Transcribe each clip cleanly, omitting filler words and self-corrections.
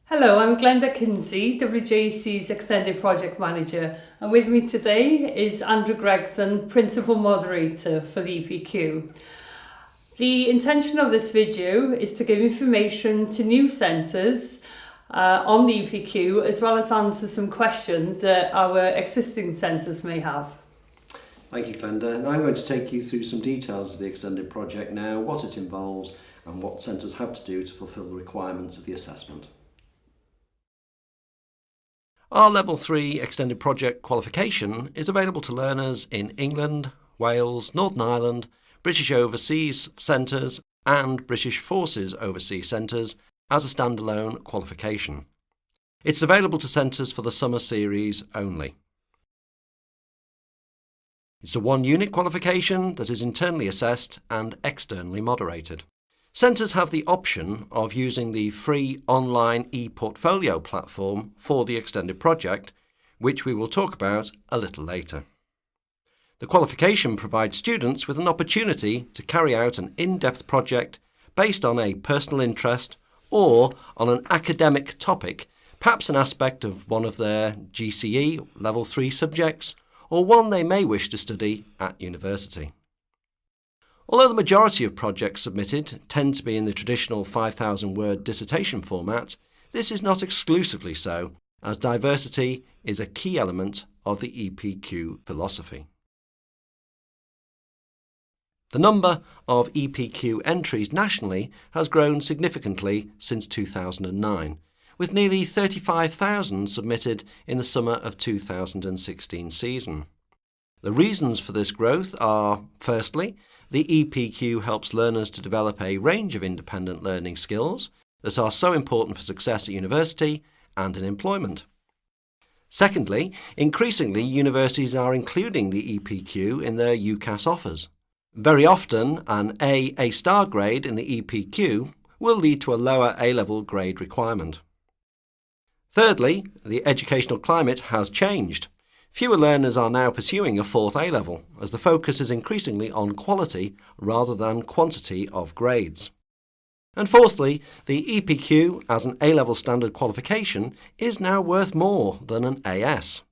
Hello, I'm Glenda Kinsey, WJEC's Extended Project Manager, and with me today is Andrew Gregson, Principal Moderator for the EPQ. The intention of this video is to give information to new centres on the EPQ, as well as answer some questions that our existing centres may have. Thank you, Glenda. And I'm going to take you through some details of the extended project now, what it involves and what centres have to do to fulfil the requirements of the assessment. Our Level 3 Extended Project Qualification is available to learners in England, Wales, Northern Ireland, British Overseas Centres and British Forces Overseas Centres as a standalone qualification. It's available to centres for the summer series only. It's a one-unit qualification that is internally assessed and externally moderated. Centres have the option of using the free online e-portfolio platform for the extended project, which we will talk about a little later. The qualification provides students with an opportunity to carry out an in-depth project based on a personal interest or on an academic topic, perhaps an aspect of one of their GCE Level 3 subjects, or one they may wish to study at university. Although the majority of projects submitted tend to be in the traditional 5,000-word dissertation format, this is not exclusively so, as diversity is a key element of the EPQ philosophy. The number of EPQ entries nationally has grown significantly since 2009, with nearly 35,000 submitted in the summer of 2016 season. The reasons for this growth are, firstly, the EPQ helps learners to develop a range of independent learning skills that are so important for success at university and in employment. Secondly, increasingly universities are including the EPQ in their UCAS offers. Very often, an A-star grade in the EPQ will lead to a lower A-level grade requirement. Thirdly, the educational climate has changed. Fewer learners are now pursuing a fourth A-level, as the focus is increasingly on quality rather than quantity of grades. And fourthly, the EPQ as an A-level standard qualification is now worth more than an AS,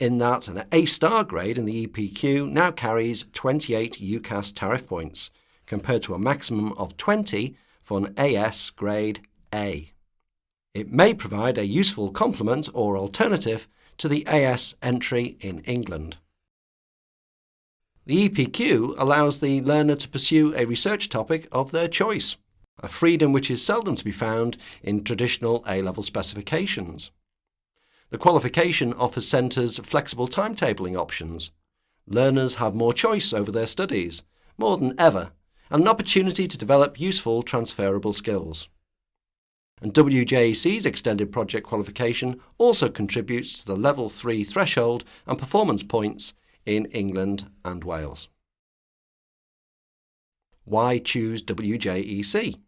in that an A-star grade in the EPQ now carries 28 UCAS tariff points, compared to a maximum of 20 for an AS grade A. It may provide a useful complement or alternative to the AS entry in England. The EPQ allows the learner to pursue a research topic of their choice, a freedom which is seldom to be found in traditional A-level specifications. The qualification offers centres flexible timetabling options. Learners have more choice over their studies, more than ever, and an opportunity to develop useful transferable skills. And WJEC's extended project qualification also contributes to the Level 3 threshold and performance points in England and Wales. Why choose WJEC?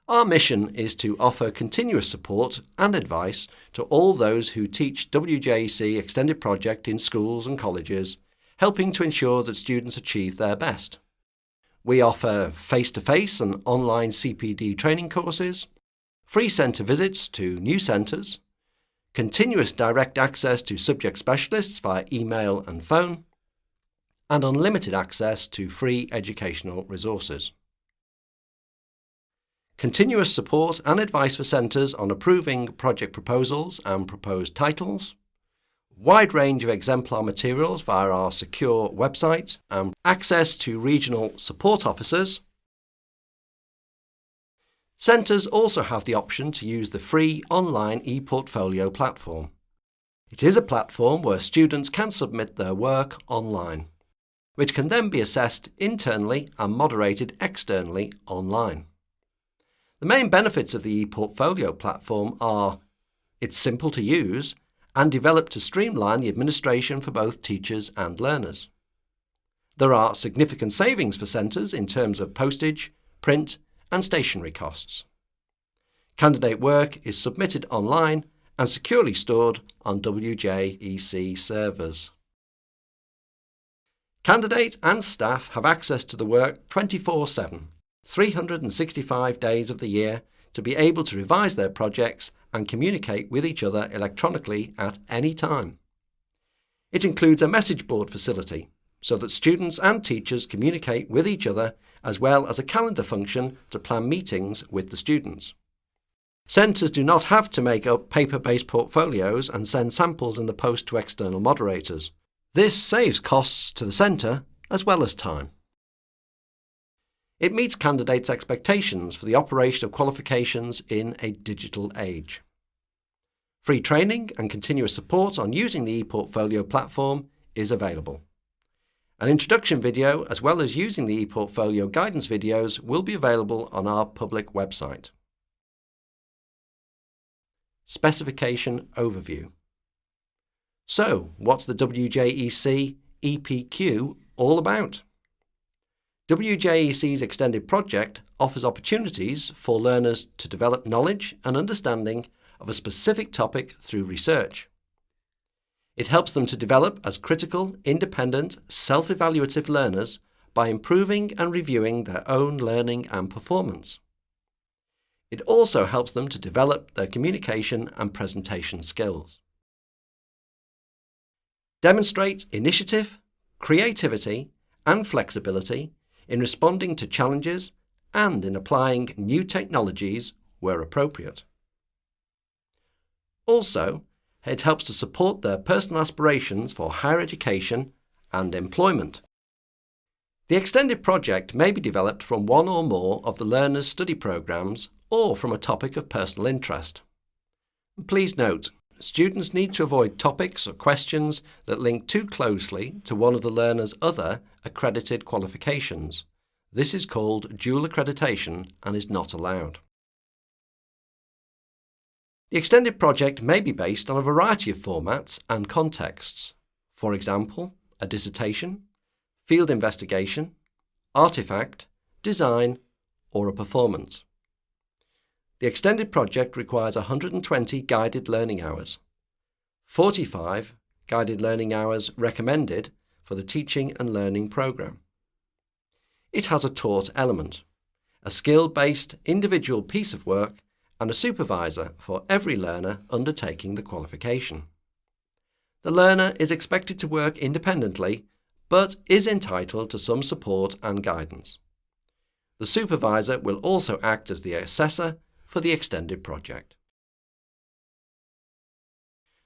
Our mission is to offer continuous support and advice to all those who teach WJEC extended project in schools and colleges, helping to ensure that students achieve their best. We offer face-to-face and online CPD training courses, free centre visits to new centres, continuous direct access to subject specialists via email and phone, and unlimited access to free educational resources. Continuous support and advice for centres on approving project proposals and proposed titles, wide range of exemplar materials via our secure website, and access to regional support officers. Centres also have the option to use the free online e-portfolio platform. It is a platform where students can submit their work online, which can then be assessed internally and moderated externally online. The main benefits of the e-portfolio platform are it's simple to use and developed to streamline the administration for both teachers and learners. There are significant savings for centres in terms of postage, print and stationery costs. Candidate work is submitted online and securely stored on WJEC servers. Candidate and staff have access to the work 24/7, 365 days of the year, to be able to revise their projects and communicate with each other electronically at any time. It includes a message board facility so that students and teachers communicate with each other, as well as a calendar function to plan meetings with the students. Centres do not have to make up paper-based portfolios and send samples in the post to external moderators. This saves costs to the centre as well as time. It meets candidates' expectations for the operation of qualifications in a digital age. Free training and continuous support on using the ePortfolio platform is available. An introduction video as well as using the ePortfolio guidance videos will be available on our public website. Specification Overview. So, what's the WJEC EPQ all about? WJEC's extended project offers opportunities for learners to develop knowledge and understanding of a specific topic through research. It helps them to develop as critical, independent, self-evaluative learners by improving and reviewing their own learning and performance. It also helps them to develop their communication and presentation skills. Demonstrate initiative, creativity, and flexibility in responding to challenges and in applying new technologies where appropriate. Also, it helps to support their personal aspirations for higher education and employment. The extended project may be developed from one or more of the learners' study programmes or from a topic of personal interest. Please note, students need to avoid topics or questions that link too closely to one of the learner's other accredited qualifications. This is called dual accreditation and is not allowed. The extended project may be based on a variety of formats and contexts. For example, a dissertation, field investigation, artefact, design, or a performance. The extended project requires 120 guided learning hours, 45 guided learning hours recommended for the teaching and learning programme. It has a taught element, a skill-based individual piece of work, and a supervisor for every learner undertaking the qualification. The learner is expected to work independently, but is entitled to some support and guidance. The supervisor will also act as the assessor for the extended project.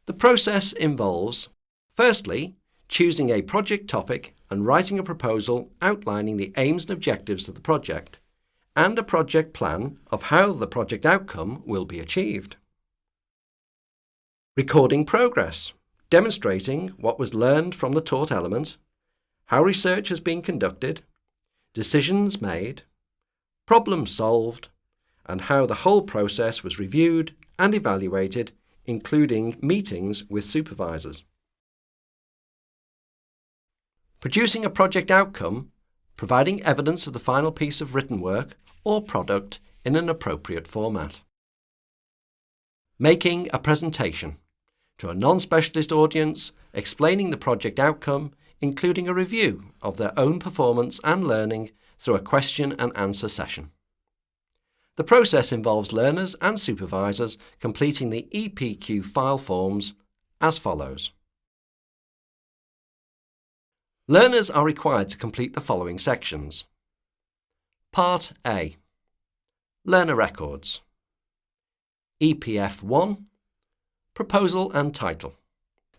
The process involves, firstly, choosing a project topic and writing a proposal outlining the aims and objectives of the project, and a project plan of how the project outcome will be achieved. Recording progress, demonstrating what was learned from the taught element, how research has been conducted, decisions made, problems solved, and how the whole process was reviewed and evaluated, including meetings with supervisors. Producing a project outcome, providing evidence of the final piece of written work or product in an appropriate format. Making a presentation to a non-specialist audience, explaining the project outcome, including a review of their own performance and learning through a question and answer session. The process involves learners and supervisors completing the EPQ file forms as follows. Learners are required to complete the following sections. Part A. Learner Records. EPF 1. Proposal and Title.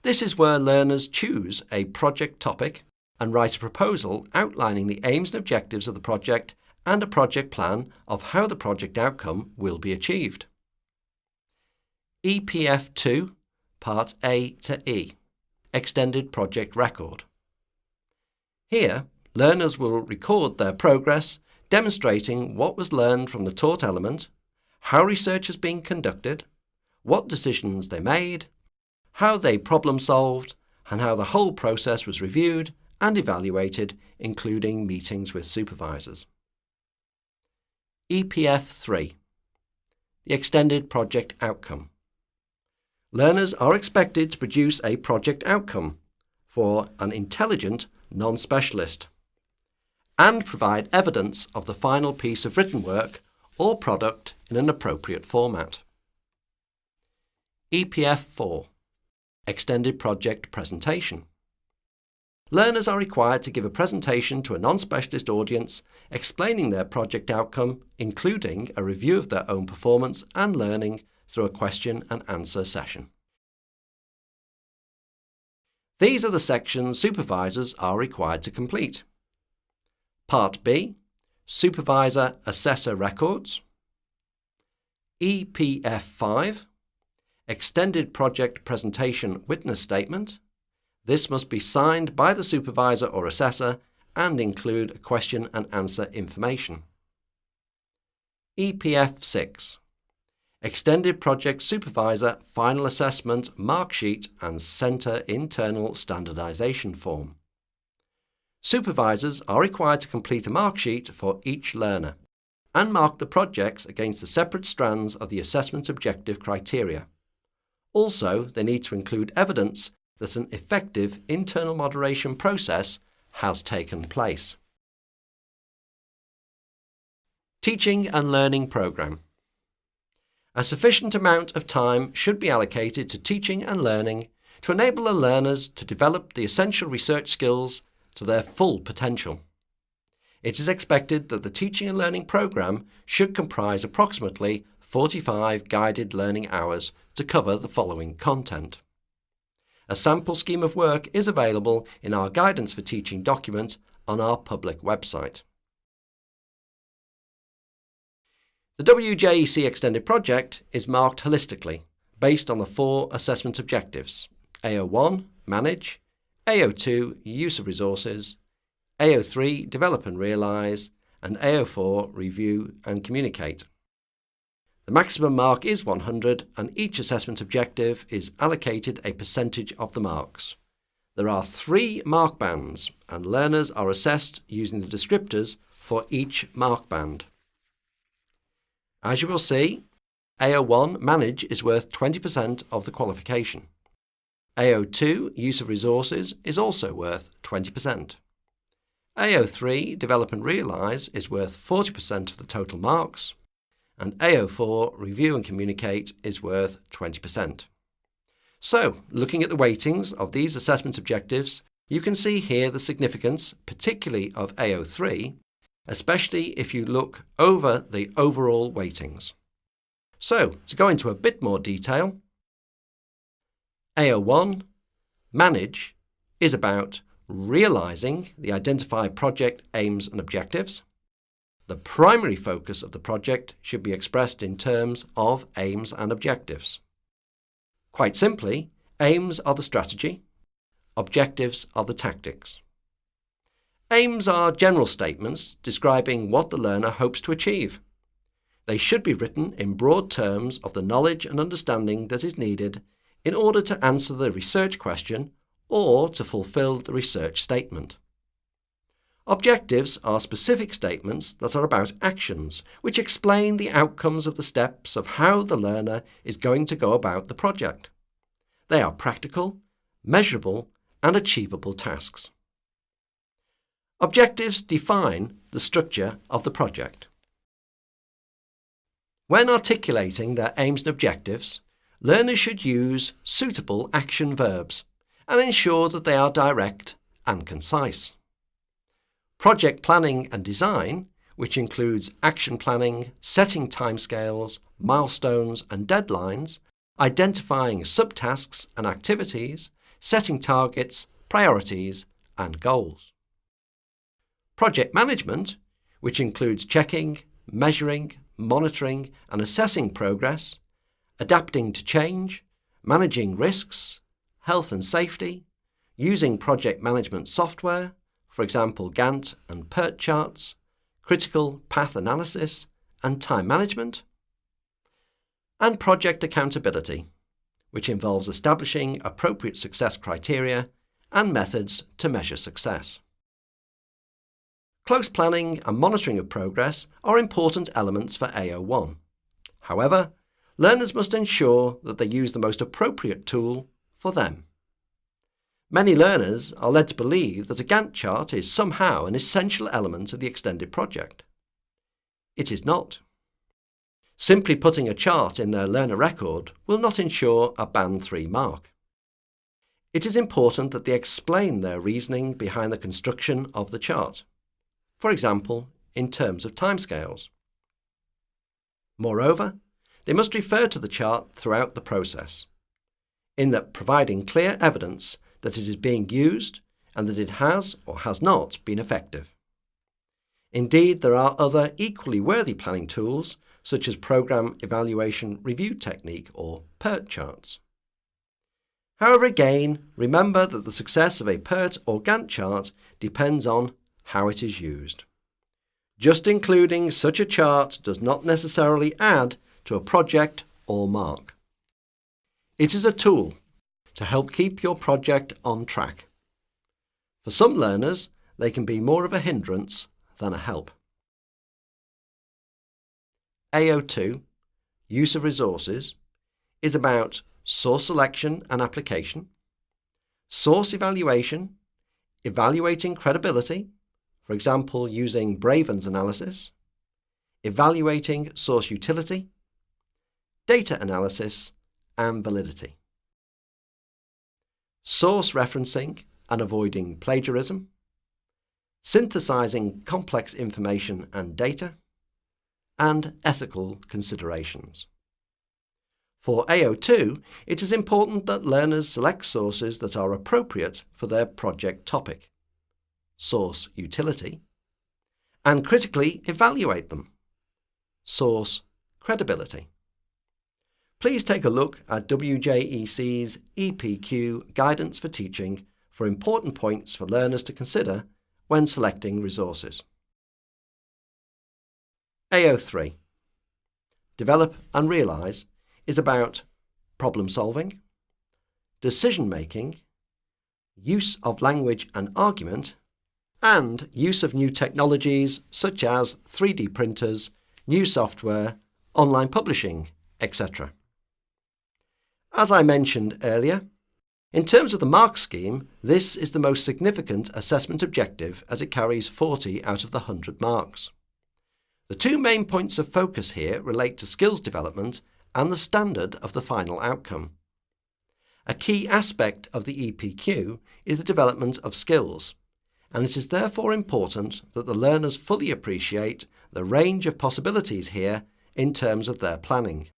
This is where learners choose a project topic and write a proposal outlining the aims and objectives of the project and a project plan of how the project outcome will be achieved. EPF 2, Part A to E. Extended Project Record. Here, learners will record their progress, demonstrating what was learned from the taught element, how research has been conducted, what decisions they made, how they problem solved, and how the whole process was reviewed and evaluated, including meetings with supervisors. EPF 3. The Extended Project Outcome. Learners are expected to produce a project outcome for an intelligent non-specialist and provide evidence of the final piece of written work or product in an appropriate format. EPF 4. Extended Project Presentation. Learners are required to give a presentation to a non-specialist audience explaining their project outcome, including a review of their own performance and learning through a question and answer session. These are the sections supervisors are required to complete. Part B, Supervisor Assessor Records. EPF 5, Extended Project Presentation Witness Statement. This must be signed by the supervisor or assessor and include question and answer information. EPF 6, Extended Project Supervisor Final Assessment Mark Sheet and Centre Internal Standardisation Form. Supervisors are required to complete a mark sheet for each learner and mark the projects against the separate strands of the assessment objective criteria. Also, they need to include evidence that an effective internal moderation process has taken place. Teaching and Learning Programme. A sufficient amount of time should be allocated to teaching and learning to enable the learners to develop the essential research skills to their full potential. It is expected that the teaching and learning programme should comprise approximately 45 guided learning hours to cover the following content. A sample scheme of work is available in our Guidance for Teaching document on our public website. The WJEC Extended Project is marked holistically, based on the 4 assessment objectives: AO1, Manage; AO2, Use of Resources; AO3, Develop and Realise; and AO4, Review and Communicate. The maximum mark is 100 and each assessment objective is allocated a percentage of the marks. There are 3 mark bands and learners are assessed using the descriptors for each mark band. As you will see, AO1 Manage is worth 20% of the qualification. AO2 Use of Resources is also worth 20%. AO3 Develop and Realise is worth 40% of the total marks. And AO4 Review and Communicate is worth 20%. So, looking at the weightings of these assessment objectives, you can see here the significance, particularly of AO3, especially if you look over the overall weightings. So, to go into a bit more detail, AO1, Manage, is about realising the identified project aims and objectives. The primary focus of the project should be expressed in terms of aims and objectives. Quite simply, aims are the strategy, objectives are the tactics. Aims are general statements describing what the learner hopes to achieve. They should be written in broad terms of the knowledge and understanding that is needed in order to answer the research question or to fulfill the research statement. Objectives are specific statements that are about actions, which explain the outcomes of the steps of how the learner is going to go about the project. They are practical, measurable, and achievable tasks. Objectives define the structure of the project. When articulating their aims and objectives, learners should use suitable action verbs and ensure that they are direct and concise. Project planning and design, which includes action planning, setting timescales, milestones and deadlines, identifying subtasks and activities, setting targets, priorities and goals. Project management, which includes checking, measuring, monitoring and assessing progress, adapting to change, managing risks, health and safety, using project management software, for example Gantt and PERT charts, critical path analysis and time management, and project accountability, which involves establishing appropriate success criteria and methods to measure success. Close planning and monitoring of progress are important elements for AO1. However, learners must ensure that they use the most appropriate tool for them. Many learners are led to believe that a Gantt chart is somehow an essential element of the extended project. It is not. Simply putting a chart in their learner record will not ensure a Band 3 mark. It is important that they explain their reasoning behind the construction of the chart, for example, in terms of timescales. Moreover, they must refer to the chart throughout the process, in that providing clear evidence that it is being used and that it has or has not been effective. Indeed, there are other equally worthy planning tools, such as Programme Evaluation Review Technique or PERT charts. However, again, remember that the success of a PERT or Gantt chart depends on how it is used. Just including such a chart does not necessarily add to a project or mark. It is a tool to help keep your project on track. For some learners, they can be more of a hindrance than a help. AO2, Use of Resources, is about source selection and application, source evaluation, evaluating credibility, for example using Braven's analysis, evaluating source utility, data analysis and validity, source referencing and avoiding plagiarism, synthesizing complex information and data, and ethical considerations. For AO2, it is important that learners select sources that are appropriate for their project topic, source utility, and critically evaluate them, source credibility. Please take a look at WJEC's EPQ Guidance for Teaching for important points for learners to consider when selecting resources. AO3, Develop and Realise, is about problem solving, decision making, use of language and argument, and use of new technologies such as 3D printers, new software, online publishing, etc. As I mentioned earlier, in terms of the mark scheme, this is the most significant assessment objective as it carries 40 out of the 100 marks. The two main points of focus here relate to skills development and the standard of the final outcome. A key aspect of the EPQ is the development of skills, and it is therefore important that the learners fully appreciate the range of possibilities here in terms of their planning.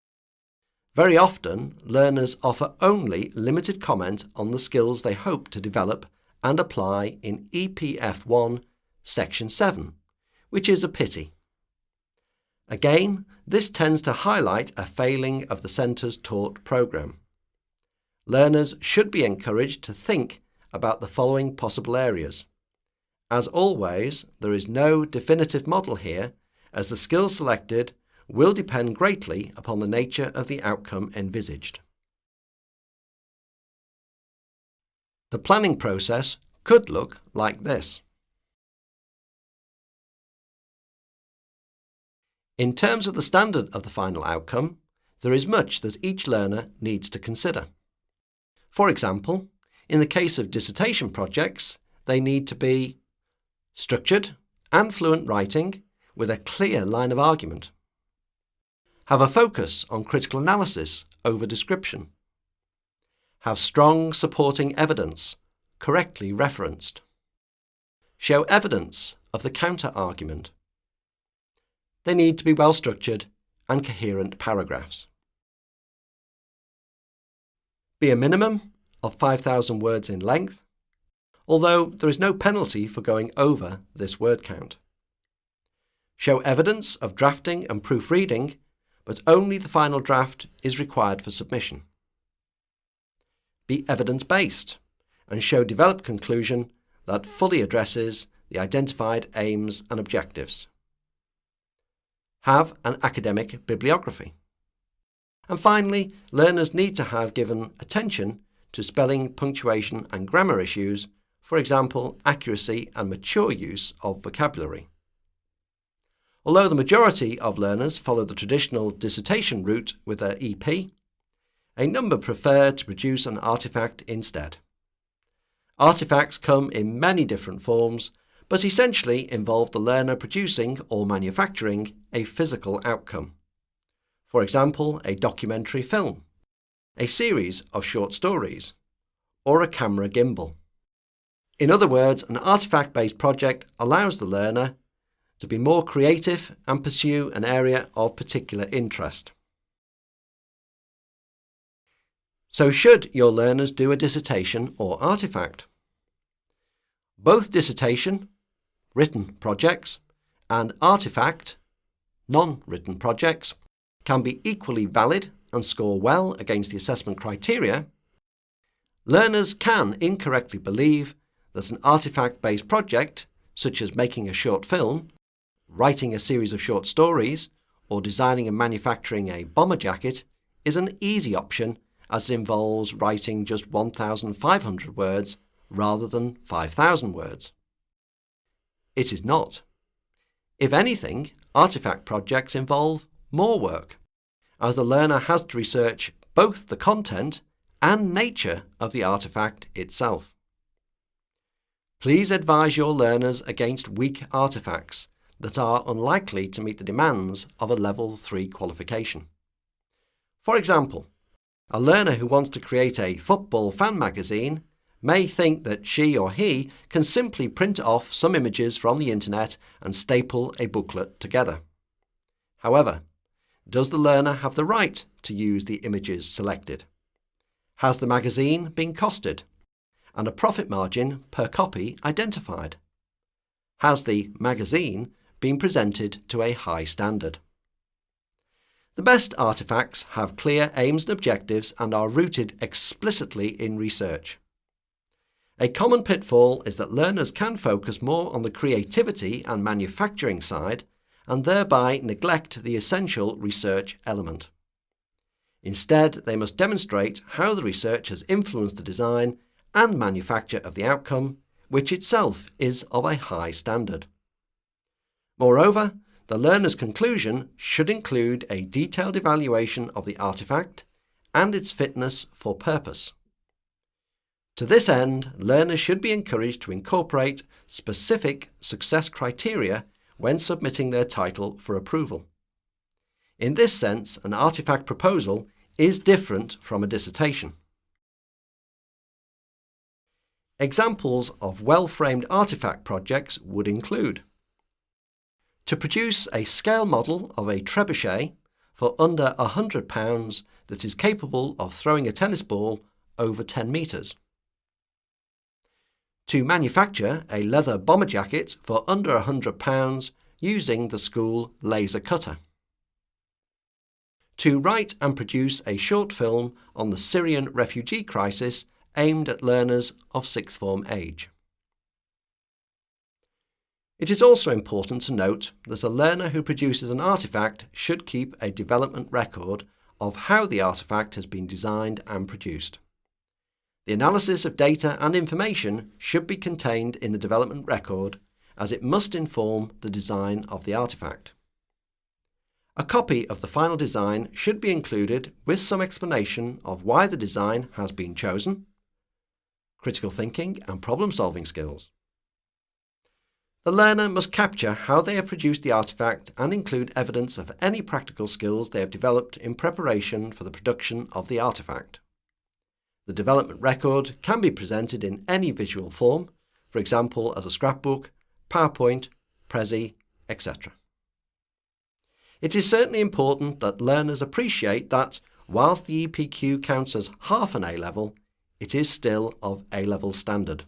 Very often, learners offer only limited comment on the skills they hope to develop and apply in EPF1 Section 7, which is a pity. Again, this tends to highlight a failing of the centre's taught programme. Learners should be encouraged to think about the following possible areas. As always, there is no definitive model here, as the skills selected will depend greatly upon the nature of the outcome envisaged. The planning process could look like this. In terms of the standard of the final outcome, there is much that each learner needs to consider. For example, in the case of dissertation projects, they need to be structured and fluent writing with a clear line of argument, have a focus on critical analysis over description, have strong supporting evidence correctly referenced, show evidence of the counter-argument. They need to be well structured and coherent paragraphs. Be a minimum of 5,000 words in length, although there is no penalty for going over this word count. Show evidence of drafting and proofreading, but only the final draft is required for submission. Be evidence-based and show developed conclusion that fully addresses the identified aims and objectives. Have an academic bibliography. And finally, learners need to have given attention to spelling, punctuation and grammar issues, for example, accuracy and mature use of vocabulary. Although the majority of learners follow the traditional dissertation route with their EP, a number prefer to produce an artefact instead. Artefacts come in many different forms, but essentially involve the learner producing or manufacturing a physical outcome. for example a documentary film, a series of short stories, or a camera gimbal. In other words, an artefact-based project allows the learner to be more creative and pursue an area of particular interest. So should your learners do a dissertation or artefact? Both dissertation, written projects, and artefact, non-written projects, can be equally valid and score well against the assessment criteria. Learners can incorrectly believe that an artefact-based project, such as making a short film, writing a series of short stories, or designing and manufacturing a bomber jacket, is an easy option as it involves writing just 1,500 words rather than 5,000 words. It is not. If anything, artefact projects involve more work, as the learner has to research both the content and nature of the artefact itself. Please advise your learners against weak artefacts that are unlikely to meet the demands of a Level 3 qualification. For example, a learner who wants to create a football fan magazine may think that she or he can simply print off some images from the internet and staple a booklet together. However, does the learner have the right to use the images selected? Has the magazine been costed and a profit margin per copy identified? Has the magazine been presented to a high standard? The best artefacts have clear aims and objectives and are rooted explicitly in research. A common pitfall is that learners can focus more on the creativity and manufacturing side and thereby neglect the essential research element. Instead, they must demonstrate how the research has influenced the design and manufacture of the outcome, which itself is of a high standard. Moreover, the learner's conclusion should include a detailed evaluation of the artefact and its fitness for purpose. To this end, learners should be encouraged to incorporate specific success criteria when submitting their title for approval. In this sense, an artefact proposal is different from a dissertation. Examples of well-framed artefact projects would include to produce a scale model of a trebuchet for under £100 that is capable of throwing a tennis ball over 10 metres. To manufacture a leather bomber jacket for under £100 using the school laser cutter. To write and produce a short film on the Syrian refugee crisis aimed at learners of sixth form age. It is also important to note that a learner who produces an artefact should keep a development record of how the artefact has been designed and produced. The analysis of data and information should be contained in the development record, as it must inform the design of the artefact. A copy of the final design should be included with some explanation of why the design has been chosen, critical thinking and problem-solving skills. The learner must capture how they have produced the artefact and include evidence of any practical skills they have developed in preparation for the production of the artefact. The development record can be presented in any visual form, for example as a scrapbook, PowerPoint, Prezi, etc. It is certainly important that learners appreciate that, whilst the EPQ counts as half an A-level, it is still of A-level standard.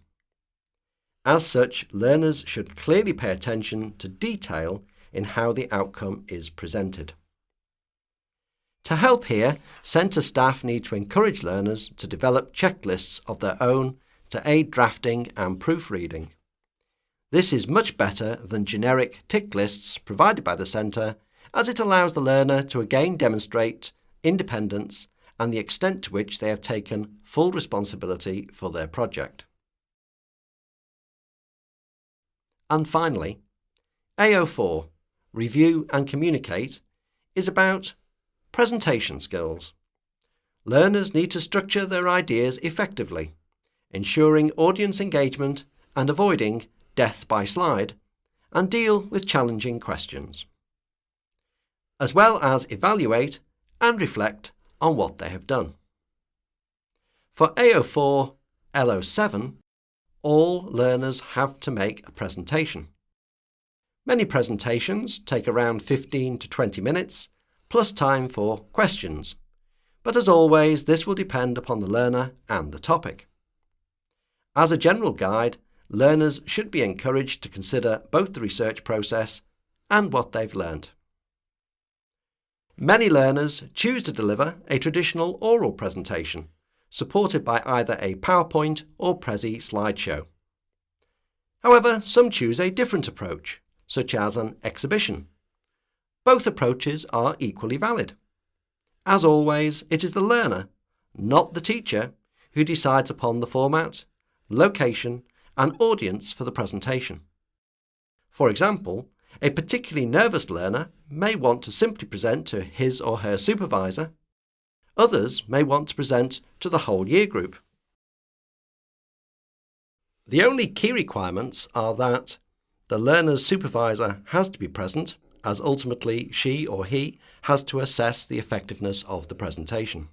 As such, learners should clearly pay attention to detail in how the outcome is presented. To help here, centre staff need to encourage learners to develop checklists of their own to aid drafting and proofreading. This is much better than generic tick lists provided by the centre, as it allows the learner to again demonstrate independence and the extent to which they have taken full responsibility for their project. And finally, AO4, Review and Communicate, is about presentation skills. Learners need to structure their ideas effectively, ensuring audience engagement and avoiding death by slide, and deal with challenging questions. As well as evaluate, and reflect on what they have done. For AO4 LO7, all learners have to make a presentation. Many presentations take around 15 to 20 minutes, plus time for questions. But as always, this will depend upon the learner and the topic. As a general guide, learners should be encouraged to consider both the research process and what they've learnt. Many learners choose to deliver a traditional oral presentation, supported by either a PowerPoint or Prezi slideshow. However, some choose a different approach, such as an exhibition. Both approaches are equally valid. As always, it is the learner, not the teacher, who decides upon the format, location, and audience for the presentation. For example, a particularly nervous learner may want to simply present to his or her supervisor. Others may want to present to the whole year group. The only key requirements are that the learner's supervisor has to be present, as ultimately she or he has to assess the effectiveness of the presentation.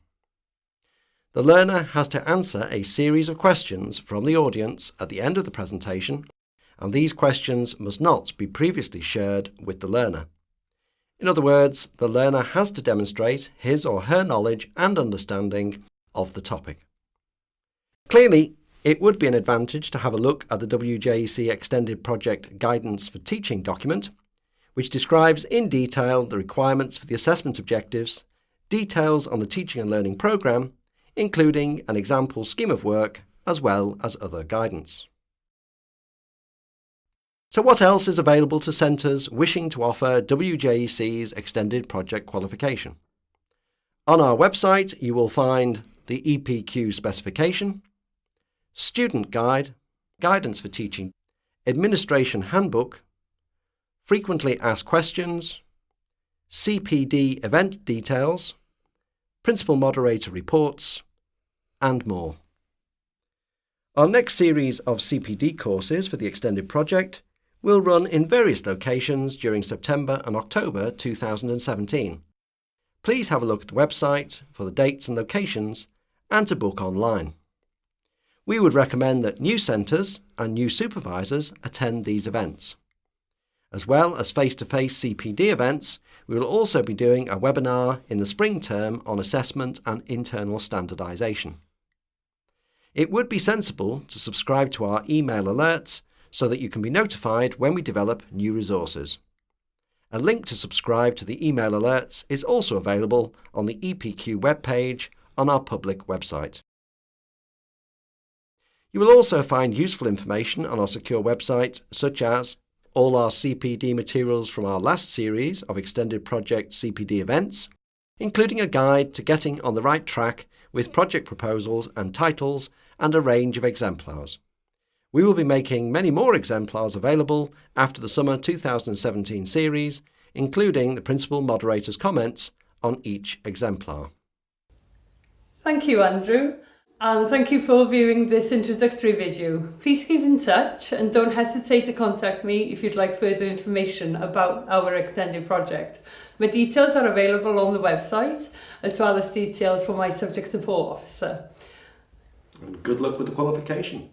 The learner has to answer a series of questions from the audience at the end of the presentation, and these questions must not be previously shared with the learner. In other words, the learner has to demonstrate his or her knowledge and understanding of the topic. Clearly, it would be an advantage to have a look at the WJEC Extended Project Guidance for Teaching document, which describes in detail the requirements for the assessment objectives, details on the teaching and learning programme, including an example scheme of work, as well as other guidance. So what else is available to centres wishing to offer WJEC's Extended Project Qualification? On our website you will find the EPQ Specification, Student Guide, Guidance for Teaching, Administration Handbook, Frequently Asked Questions, CPD Event Details, Principal Moderator Reports, and more. Our next series of CPD courses for the Extended Project will run in various locations during September and October 2017. Please have a look at the website for the dates and locations and to book online. We would recommend that new centres and new supervisors attend these events. As well as face-to-face CPD events, we will also be doing a webinar in the spring term on assessment and internal standardisation. It would be sensible to subscribe to our email alerts so that you can be notified when we develop new resources. A link to subscribe to the email alerts is also available on the EPQ webpage on our public website. You will also find useful information on our secure website, such as all our CPD materials from our last series of Extended Project CPD events, including a guide to getting on the right track with project proposals and titles and a range of exemplars. We will be making many more exemplars available after the summer 2017 series, including the principal moderator's comments on each exemplar. Thank you, Andrew. And thank you for viewing this introductory video. Please keep in touch and don't hesitate to contact me if you'd like further information about our extended project. My details are available on the website, as well as details for my subject support officer. And good luck with the qualification.